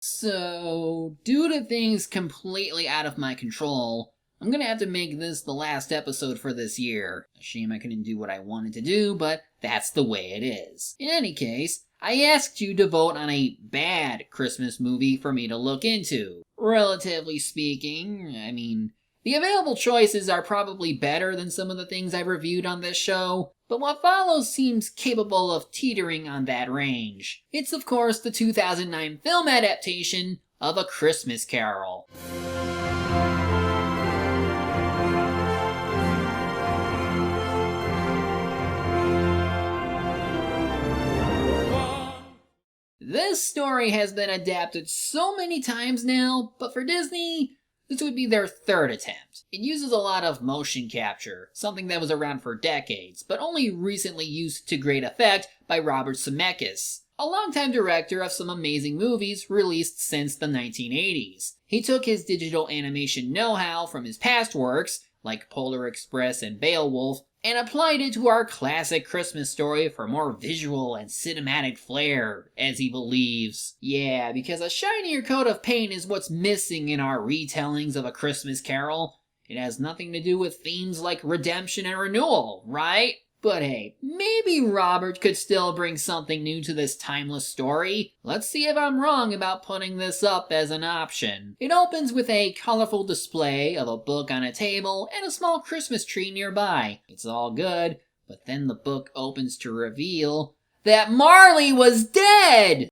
So, due to things completely out of my control, I'm gonna have to make this the last episode for this year. A shame I couldn't do what I wanted to do, but that's the way it is. In any case, I asked you to vote on a bad Christmas movie for me to look into. Relatively speaking, the available choices are probably better than some of the things I've reviewed on this show, but what follows seems capable of teetering on that range. It's of course the 2009 film adaptation of A Christmas Carol. This story has been adapted so many times now, but for Disney, this would be their third attempt. It uses a lot of motion capture, something that was around for decades, but only recently used to great effect by Robert Zemeckis, a longtime director of some amazing movies released since the 1980s. He took his digital animation know-how from his past works, like Polar Express and Beowulf, and applied it to our classic Christmas story for more visual and cinematic flair, as he believes. Yeah, because a shinier coat of paint is what's missing in our retellings of A Christmas Carol. It has nothing to do with themes like redemption and renewal, right? But hey, maybe Robert could still bring something new to this timeless story. Let's see if I'm wrong about putting this up as an option. It opens with a colorful display of a book on a table and a small Christmas tree nearby. It's all good, but then the book opens to reveal that Marley was dead!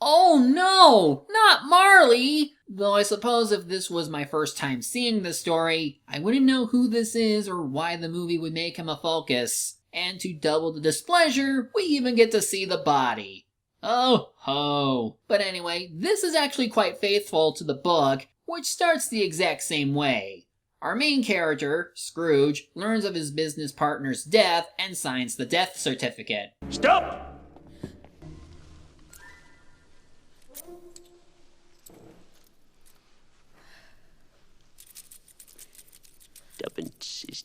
Oh no, not Marley! Though I suppose if this was my first time seeing this story, I wouldn't know who this is or why the movie would make him a focus. And to double the displeasure, we even get to see the body. Oh ho! But anyway, this is actually quite faithful to the book, which starts the exact same way. Our main character, Scrooge, learns of his business partner's death and signs the death certificate. Stop!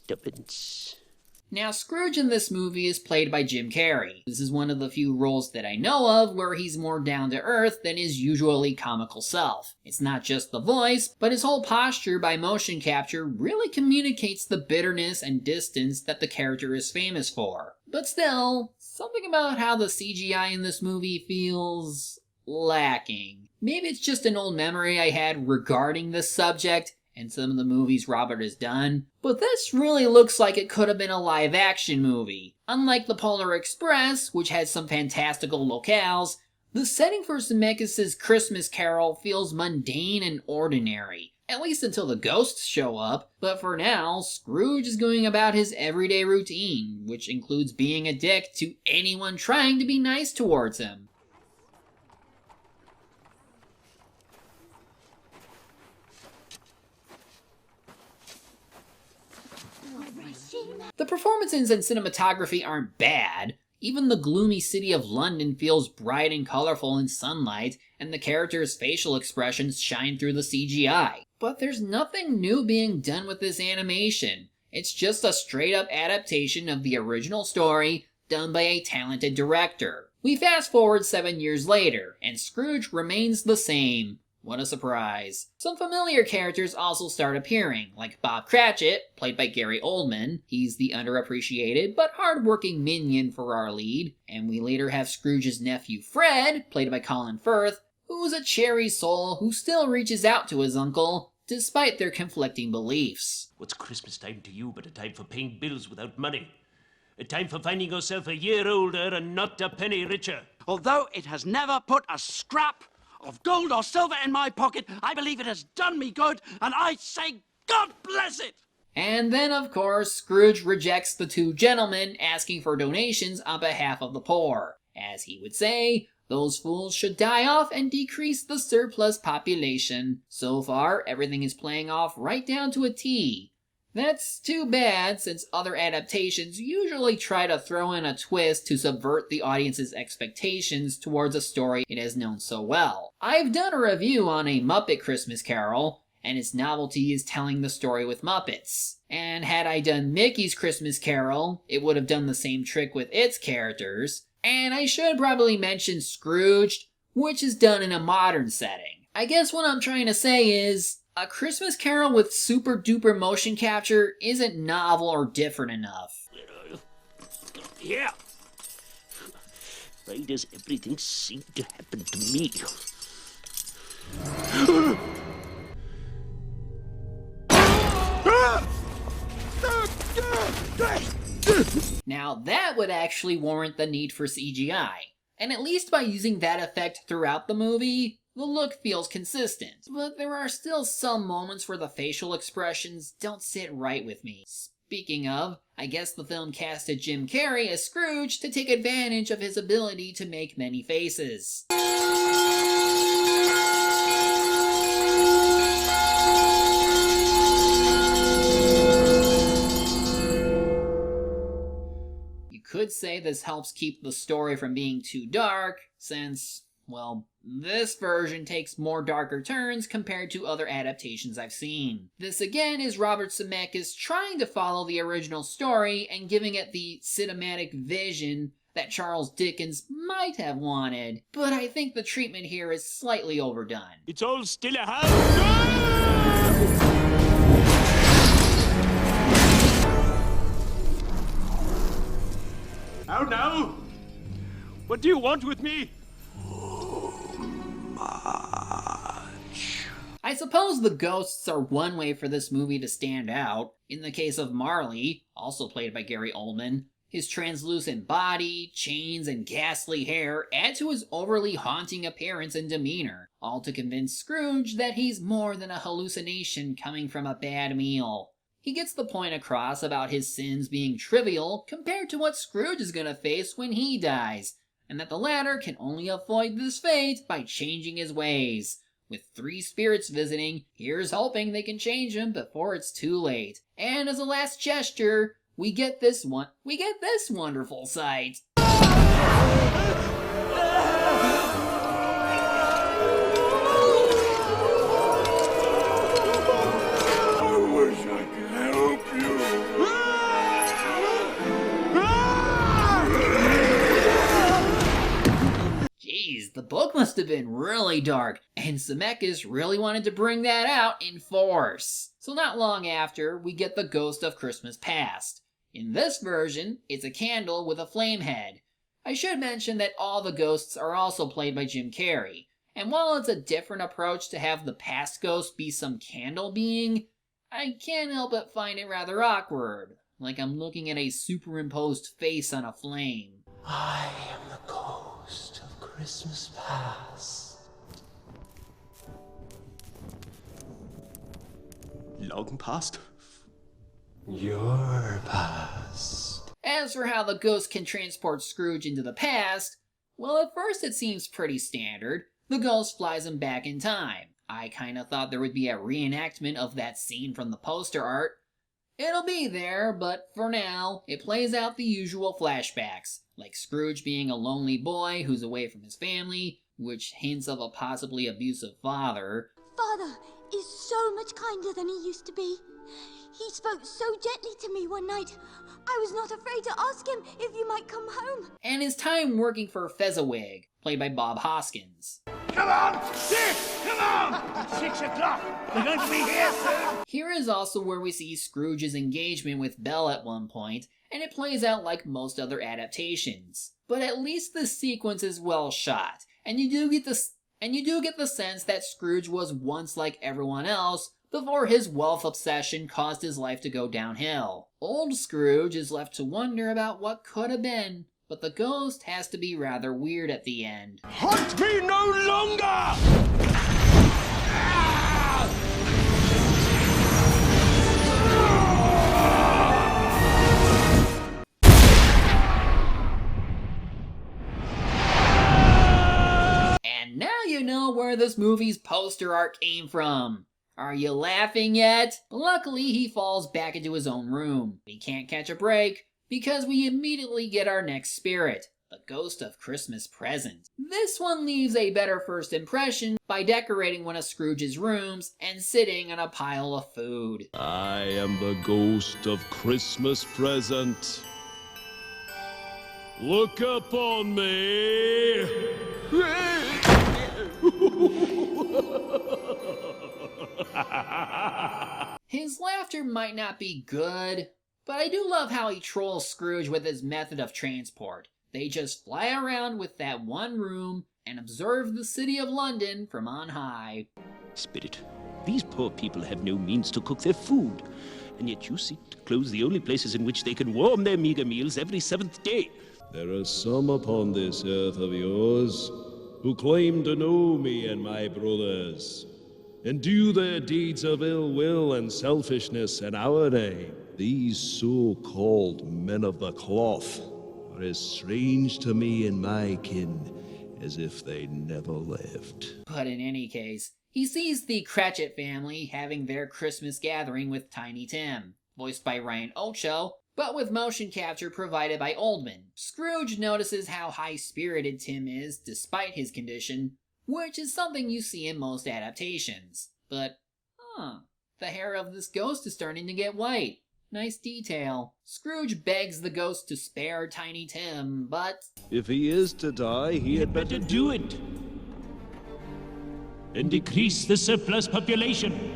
Tuppence. Now, Scrooge in this movie is played by Jim Carrey. This is one of the few roles that I know of where he's more down to earth than his usually comical self. It's not just the voice, but his whole posture by motion capture really communicates the bitterness and distance that the character is famous for. But still, something about how the CGI in this movie feels lacking. Maybe it's just an old memory I had regarding this subject and some of the movies Robert has done, but this really looks like it could have been a live-action movie. Unlike the Polar Express, which has some fantastical locales, the setting for Zemeckis' Christmas Carol feels mundane and ordinary, at least until the ghosts show up. But for now, Scrooge is going about his everyday routine, which includes being a dick to anyone trying to be nice towards him. The performances and cinematography aren't bad. Even the gloomy city of London feels bright and colorful in sunlight, and the characters' facial expressions shine through the CGI. But there's nothing new being done with this animation. It's just a straight-up adaptation of the original story done by a talented director. We fast forward 7 years later, and Scrooge remains the same. What a surprise. Some familiar characters also start appearing, like Bob Cratchit, played by Gary Oldman. He's the underappreciated but hardworking minion for our lead. And we later have Scrooge's nephew Fred, played by Colin Firth, who's a cherry soul who still reaches out to his uncle, despite their conflicting beliefs. What's Christmas time to you but a time for paying bills without money? A time for finding yourself a year older and not a penny richer. Although it has never put a scrap of gold or silver in my pocket, I believe it has done me good, and I say God bless it! And then, of course, Scrooge rejects the two gentlemen asking for donations on behalf of the poor. As he would say, those fools should die off and decrease the surplus population. So far, everything is playing off right down to a T. That's too bad, since other adaptations usually try to throw in a twist to subvert the audience's expectations towards a story it has known so well. I've done a review on A Muppet Christmas Carol, and its novelty is telling the story with Muppets. And had I done Mickey's Christmas Carol, it would have done the same trick with its characters. And I should probably mention Scrooged, which is done in a modern setting. I guess what I'm trying to say is, A Christmas Carol with super duper motion capture isn't novel or different enough. Yeah. Why does everything seem to happen to me? Now that would actually warrant the need for CGI, and at least by using that effect throughout the movie, the look feels consistent. But there are still some moments where the facial expressions don't sit right with me. Speaking of, I guess the film casted Jim Carrey as Scrooge to take advantage of his ability to make many faces. You could say this helps keep the story from being too dark, since, well, this version takes more darker turns compared to other adaptations I've seen. This again is Robert Zemeckis trying to follow the original story and giving it the cinematic vision that Charles Dickens might have wanted, but I think the treatment here is slightly overdone. It's all still a house. How now? What do you want with me? I suppose the ghosts are one way for this movie to stand out. In the case of Marley, also played by Gary Oldman, his translucent body, chains, and ghastly hair add to his overly haunting appearance and demeanor, all to convince Scrooge that he's more than a hallucination coming from a bad meal. He gets the point across about his sins being trivial compared to what Scrooge is gonna face when he dies, and that the latter can only avoid this fate by changing his ways. With 3 spirits visiting, here's hoping they can change him before it's too late. And as a last gesture, we get this wonderful sight. The book must have been really dark, and Zemeckis really wanted to bring that out in force. So not long after, we get the Ghost of Christmas Past. In this version, it's a candle with a flame head. I should mention that all the ghosts are also played by Jim Carrey, and while it's a different approach to have the past ghost be some candle being, I can't help but find it rather awkward, like I'm looking at a superimposed face on a flame. I am the ghost of Christmas past. Long past? Your past. As for how the ghost can transport Scrooge into the past, well, at first it seems pretty standard. The ghost flies him back in time. I kinda thought there would be a reenactment of that scene from the poster art. It'll be there, but for now, it plays out the usual flashbacks, like Scrooge being a lonely boy who's away from his family, which hints of a possibly abusive father. Father is so much kinder than he used to be. He spoke so gently to me one night. I was not afraid to ask him if you might come home. And his time working for Fezziwig, played by Bob Hoskins. Come on! 6! Come on! 6 o'clock! We're going to be here soon! Here is also where we see Scrooge's engagement with Belle at one point, and it plays out like most other adaptations. But at least this sequence is well shot, and you do get the sense that Scrooge was once like everyone else before his wealth obsession caused his life to go downhill. Old Scrooge is left to wonder about what could have been, but the ghost has to be rather weird at the end. Hunt me no longer! And now you know where this movie's poster art came from. Are you laughing yet? Luckily, he falls back into his own room. He can't catch a break, because we immediately get our next spirit, the Ghost of Christmas Present. This one leaves a better first impression by decorating one of Scrooge's rooms and sitting on a pile of food. I am the Ghost of Christmas Present. Look up on me! His laughter might not be good, but I do love how he trolls Scrooge with his method of transport. They just fly around with that one room and observe the city of London from on high. Spirit, these poor people have no means to cook their food, and yet you seek to close the only places in which they can warm their meager meals every 7th day. There are some upon this earth of yours who claim to know me and my brothers, and do their deeds of ill will and selfishness in our name. These so-called men of the cloth are as strange to me and my kin as if they never lived. But in any case, he sees the Cratchit family having their Christmas gathering with Tiny Tim, voiced by Ryan Ocho, but with motion capture provided by Oldman. Scrooge notices how high-spirited Tim is despite his condition, which is something you see in most adaptations. But, the hair of this ghost is starting to get white. Nice detail. Scrooge begs the ghost to spare Tiny Tim, but... If he is to die, he had better do it! And decrease the surplus population.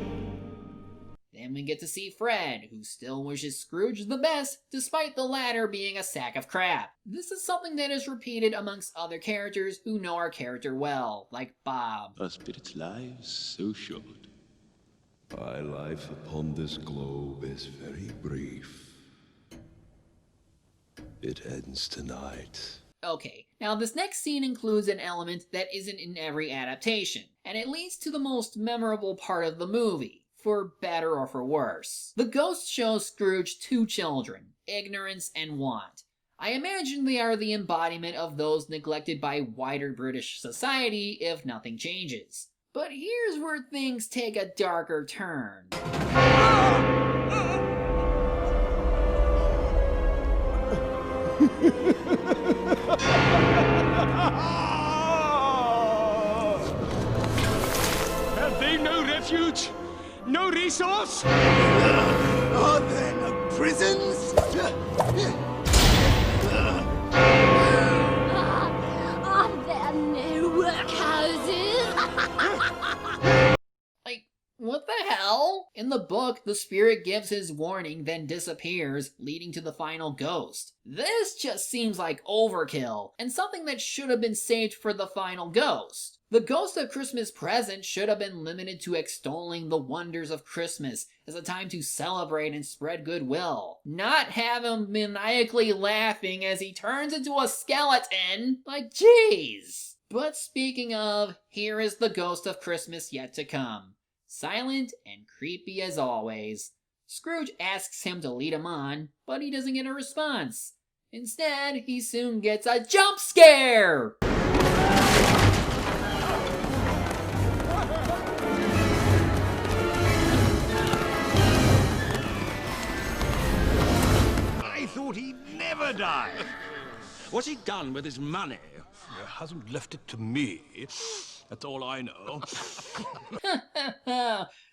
Then we get to see Fred, who still wishes Scrooge the best, despite the latter being a sack of crap. This is something that is repeated amongst other characters who know our character well, like Bob. Our spirit's lives so short. My life upon this globe is very brief. It ends tonight. Okay, now this next scene includes an element that isn't in every adaptation, and it leads to the most memorable part of the movie, for better or for worse. The ghost shows Scrooge 2 children, ignorance and want. I imagine they are the embodiment of those neglected by wider British society if nothing changes. But here's where things take a darker turn. Have they no refuge? No resource? Are there no prisons? Are there no workhouses? Like, what the hell? In the book, the spirit gives his warning, then disappears, leading to the final ghost. This just seems like overkill, and something that should have been saved for the final ghost. The Ghost of Christmas Present should have been limited to extolling the wonders of Christmas as a time to celebrate and spread goodwill. Not have him maniacally laughing as he turns into a skeleton. Like, jeez. But speaking of, here is the Ghost of Christmas yet to come. Silent and creepy as always. Scrooge asks him to lead him on, but he doesn't get a response. Instead, he soon gets a jump scare! I thought he'd never die. What's he done with his money? He hasn't left it to me. That's all I know.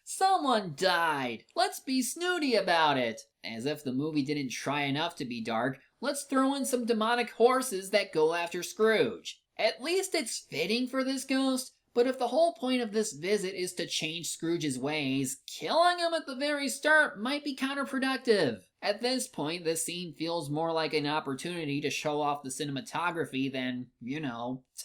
Someone died. Let's be snooty about it. As if the movie didn't try enough to be dark, let's throw in some demonic horses that go after Scrooge. At least it's fitting for this ghost, but if the whole point of this visit is to change Scrooge's ways, killing him at the very start might be counterproductive. At this point, this scene feels more like an opportunity to show off the cinematography than,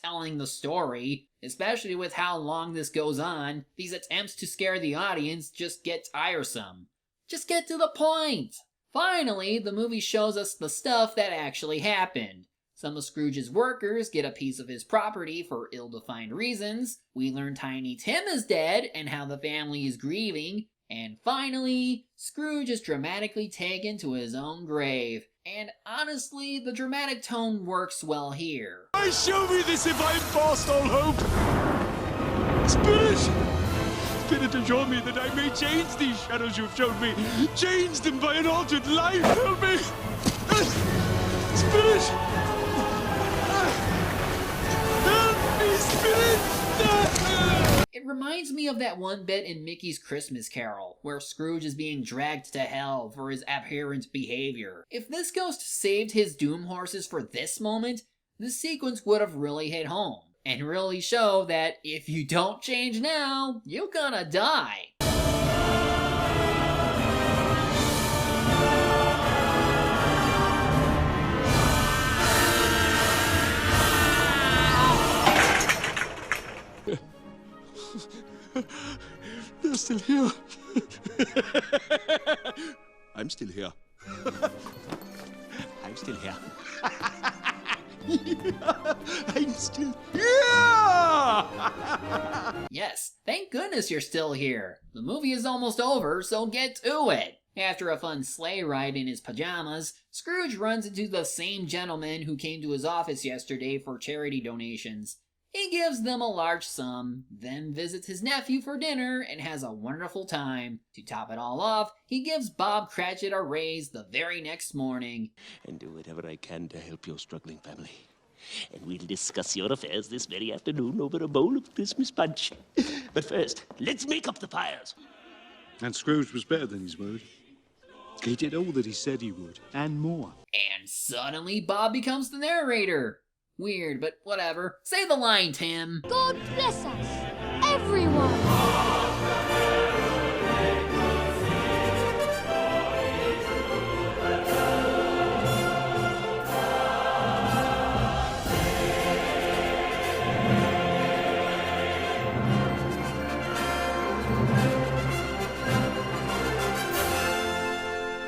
telling the story. Especially with how long this goes on, these attempts to scare the audience just get tiresome. Just get to the point! Finally, the movie shows us the stuff that actually happened. Some of Scrooge's workers get a piece of his property for ill-defined reasons. We learn Tiny Tim is dead and how the family is grieving. And finally, Scrooge is dramatically taken to his own grave. And honestly, the dramatic tone works well here. Why show me this if I'm past all hope? Spirit! Spirit, assure me that I may change these shadows you've shown me. Change them by an altered life. Help me! Spirit! Help me, Spirit! It reminds reminds me of that one bit in Mickey's Christmas Carol, where Scrooge is being dragged to hell for his aberrant behavior. If this ghost saved his doom horses for this moment, this sequence would have really hit home, and really show that if you don't change now, you're gonna die. They're still here. I'm still here. I'm still here. I'm still here! Yes, thank goodness you're still here. The movie is almost over, so get to it. After a fun sleigh ride in his pajamas, Scrooge runs into the same gentleman who came to his office yesterday for charity donations. He gives them a large sum, then visits his nephew for dinner and has a wonderful time. To top it all off, he gives Bob Cratchit a raise the very next morning. And do whatever I can to help your struggling family. And we'll discuss your affairs this very afternoon over a bowl of Christmas punch. But first, let's make up the fires. And Scrooge was better than his word. He did all that he said he would, and more. And suddenly Bob becomes the narrator. Weird, but whatever. Say the line, Tim. God bless us, everyone.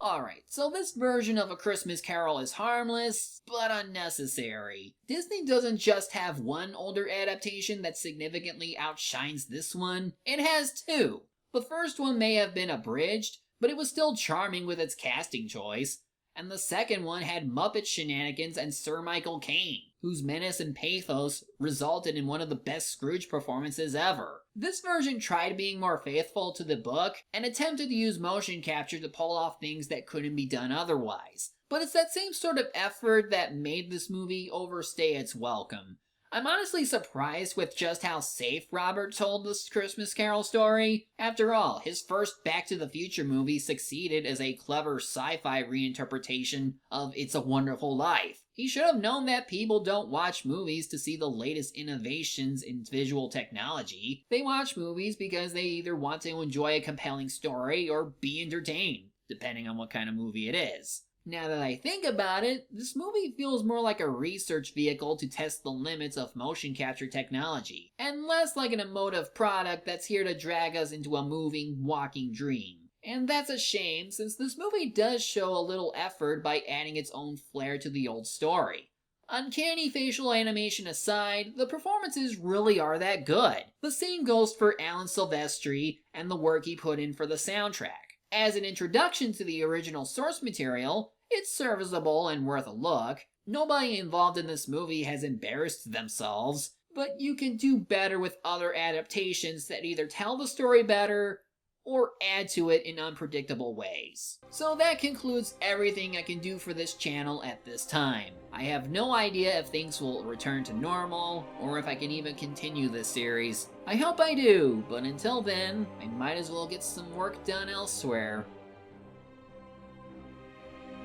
Alright, so this version of A Christmas Carol is harmless, but unnecessary. Disney doesn't just have one older adaptation that significantly outshines this one, it has two. The first one may have been abridged, but it was still charming with its casting choice. And the second one had Muppet shenanigans and Sir Michael Caine, whose menace and pathos resulted in one of the best Scrooge performances ever. This version tried being more faithful to the book and attempted to use motion capture to pull off things that couldn't be done otherwise. But it's that same sort of effort that made this movie overstay its welcome. I'm honestly surprised with just how safe Robert told this Christmas Carol story. After all, his first Back to the Future movie succeeded as a clever sci-fi reinterpretation of It's a Wonderful Life. He should have known that people don't watch movies to see the latest innovations in visual technology. They watch movies because they either want to enjoy a compelling story or be entertained, depending on what kind of movie it is. Now that I think about it, this movie feels more like a research vehicle to test the limits of motion capture technology, and less like an emotive product that's here to drag us into a moving, walking dream. And that's a shame, since this movie does show a little effort by adding its own flair to the old story. Uncanny facial animation aside, the performances really are that good. The same goes for Alan Silvestri and the work he put in for the soundtrack. As an introduction to the original source material, it's serviceable and worth a look. Nobody involved in this movie has embarrassed themselves, but you can do better with other adaptations that either tell the story better or add to it in unpredictable ways. So that concludes everything I can do for this channel at this time. I have no idea if things will return to normal, or if I can even continue this series. I hope I do, but until then, I might as well get some work done elsewhere.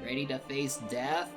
Ready to face death?